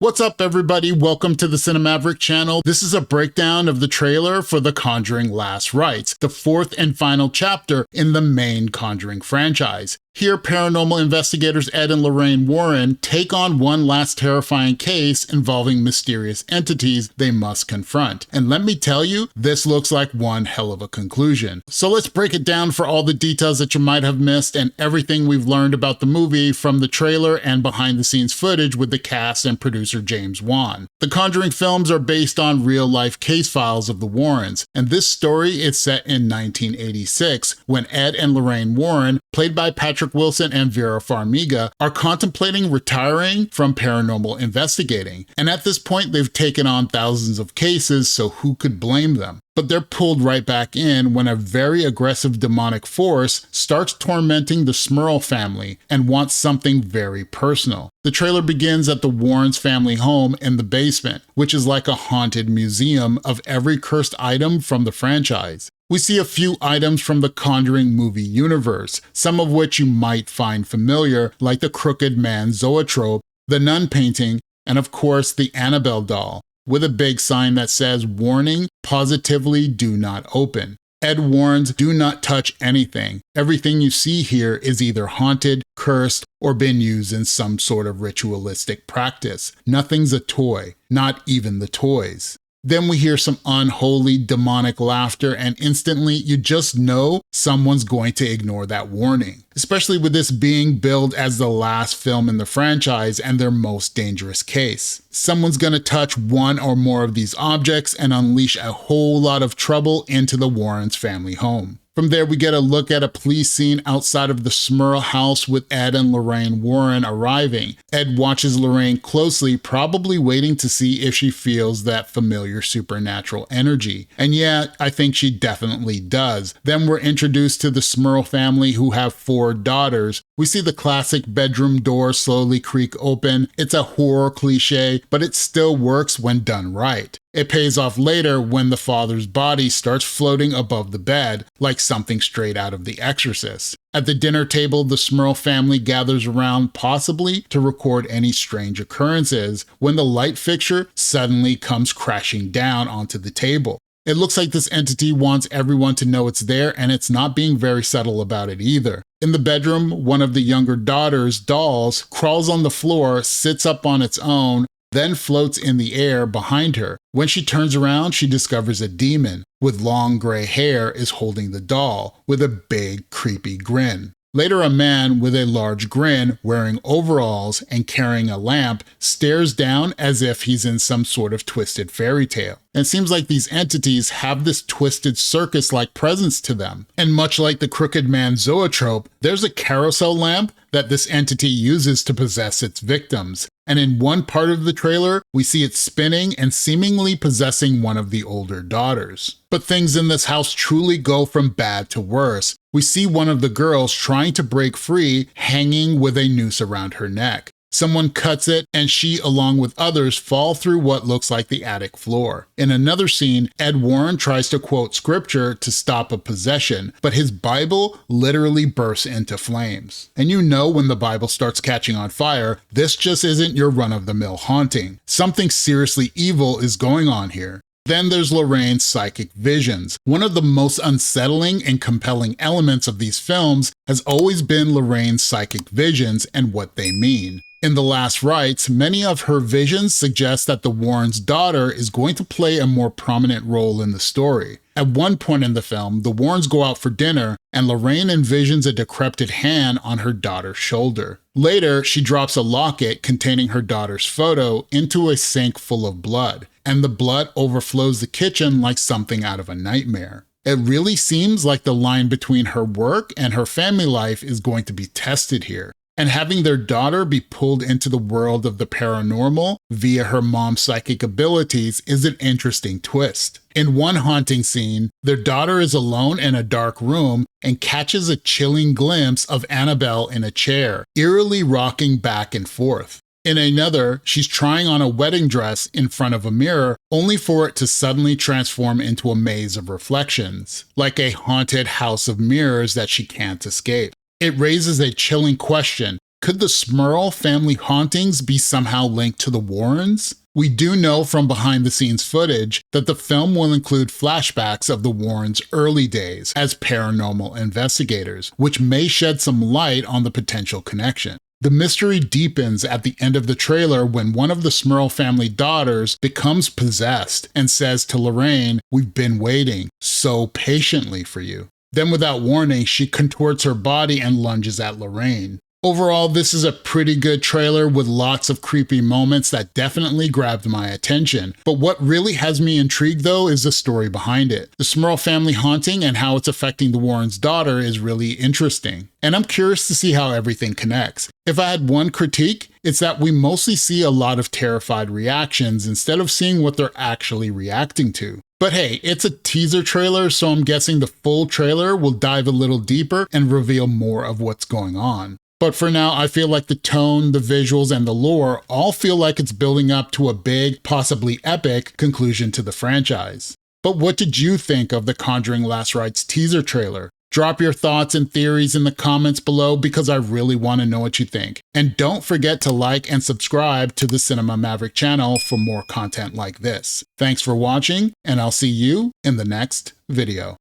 What's up, everybody? Welcome to the Maverick channel. This is a breakdown of the trailer for The Conjuring Last Rites, the fourth and final chapter in the main Conjuring franchise. Here, paranormal investigators Ed and Lorraine Warren take on one last terrifying case involving mysterious entities they must confront. And let me tell you, this looks like one hell of a conclusion. So let's break it down for all the details that you might have missed and everything we've learned about the movie from the trailer and behind-the-scenes footage with the cast and producer James Wan. The Conjuring films are based on real-life case files of the Warrens, and this story is set in 1986 when Ed and Lorraine Warren, played by Patrick Wilson and Vera Farmiga, are contemplating retiring from paranormal investigating. And at this point, they've taken on thousands of cases, so who could blame them? But they're pulled right back in when a very aggressive demonic force starts tormenting the Smurl family and wants something very personal. The trailer begins at the Warrens family home in the basement, which is like a haunted museum of every cursed item from the franchise. We see a few items from the Conjuring movie universe, some of which you might find familiar, like the Crooked Man zoetrope, the nun painting, and of course the Annabelle doll, with a big sign that says, "Warning, positively do not open." Ed warns, do not touch anything. Everything you see here is either haunted, cursed, or been used in some sort of ritualistic practice. Nothing's a toy, not even the toys. Then we hear some unholy demonic laughter, and instantly you just know someone's going to ignore that warning, especially with this being billed as the last film in the franchise and their most dangerous case. Someone's gonna touch one or more of these objects and unleash a whole lot of trouble into the Warrens family home. From there, we get a look at a police scene outside of the Smurl house with Ed and Lorraine Warren arriving. Ed watches Lorraine closely, probably waiting to see if she feels that familiar supernatural energy. And yeah, I think she definitely does. Then we're introduced to the Smurl family, who have 4 daughters. We see the classic bedroom door slowly creak open. It's a horror cliche, but it still works when done right. It pays off later when the father's body starts floating above the bed, like something straight out of The Exorcist. At the dinner table, the Smurl family gathers around, possibly to record any strange occurrences, when the light fixture suddenly comes crashing down onto the table. It looks like this entity wants everyone to know it's there, and it's not being very subtle about it either. In the bedroom, one of the younger daughter's dolls crawls on the floor, sits up on its own, then floats in the air behind her. When she turns around, she discovers a demon with long gray hair is holding the doll with a big, creepy grin. Later, a man with a large grin, wearing overalls and carrying a lamp, stares down as if he's in some sort of twisted fairy tale. And it seems like these entities have this twisted circus-like presence to them. And much like the Crooked Man zoetrope, there's a carousel lamp that this entity uses to possess its victims. And in one part of the trailer, we see it spinning and seemingly possessing one of the older daughters. But things in this house truly go from bad to worse. We see one of the girls trying to break free, hanging with a noose around her neck. Someone cuts it, and she, along with others, fall through what looks like the attic floor. In another scene, Ed Warren tries to quote scripture to stop a possession, but his Bible literally bursts into flames. And you know when the Bible starts catching on fire, this just isn't your run-of-the-mill haunting. Something seriously evil is going on here. Then there's Lorraine's psychic visions. One of the most unsettling and compelling elements of these films has always been Lorraine's psychic visions and what they mean. In The Last Rites, many of her visions suggest that the Warrens' daughter is going to play a more prominent role in the story. At one point in the film, the Warrens go out for dinner, and Lorraine envisions a decrepit hand on her daughter's shoulder. Later, she drops a locket containing her daughter's photo into a sink full of blood, and the blood overflows the kitchen like something out of a nightmare. It really seems like the line between her work and her family life is going to be tested here. And having their daughter be pulled into the world of the paranormal via her mom's psychic abilities is an interesting twist. In one haunting scene, their daughter is alone in a dark room and catches a chilling glimpse of Annabelle in a chair, eerily rocking back and forth. In another, she's trying on a wedding dress in front of a mirror, only for it to suddenly transform into a maze of reflections, like a haunted house of mirrors that she can't escape. It raises a chilling question: Could the Smurl family hauntings be somehow linked to the Warrens? We do know from behind-the-scenes footage that the film will include flashbacks of the Warrens' early days as paranormal investigators, which may shed some light on the potential connection. The mystery deepens at the end of the trailer when one of the Smurl family daughters becomes possessed and says to Lorraine, "We've been waiting so patiently for you." Then without warning, she contorts her body and lunges at Lorraine. Overall, this is a pretty good trailer with lots of creepy moments that definitely grabbed my attention. But what really has me intrigued though is the story behind it. The Smurl family haunting and how it's affecting the Warrens' daughter is really interesting. And I'm curious to see how everything connects. If I had one critique, it's that we mostly see a lot of terrified reactions instead of seeing what they're actually reacting to. But hey, it's a teaser trailer, so I'm guessing the full trailer will dive a little deeper and reveal more of what's going on. But for now, I feel like the tone, the visuals, and the lore all feel like it's building up to a big, possibly epic, conclusion to the franchise. But what did you think of the Conjuring Last Rites teaser trailer? Drop your thoughts and theories in the comments below because I really want to know what you think. And don't forget to like and subscribe to the Cinema Maverick channel for more content like this. Thanks for watching, and I'll see you in the next video.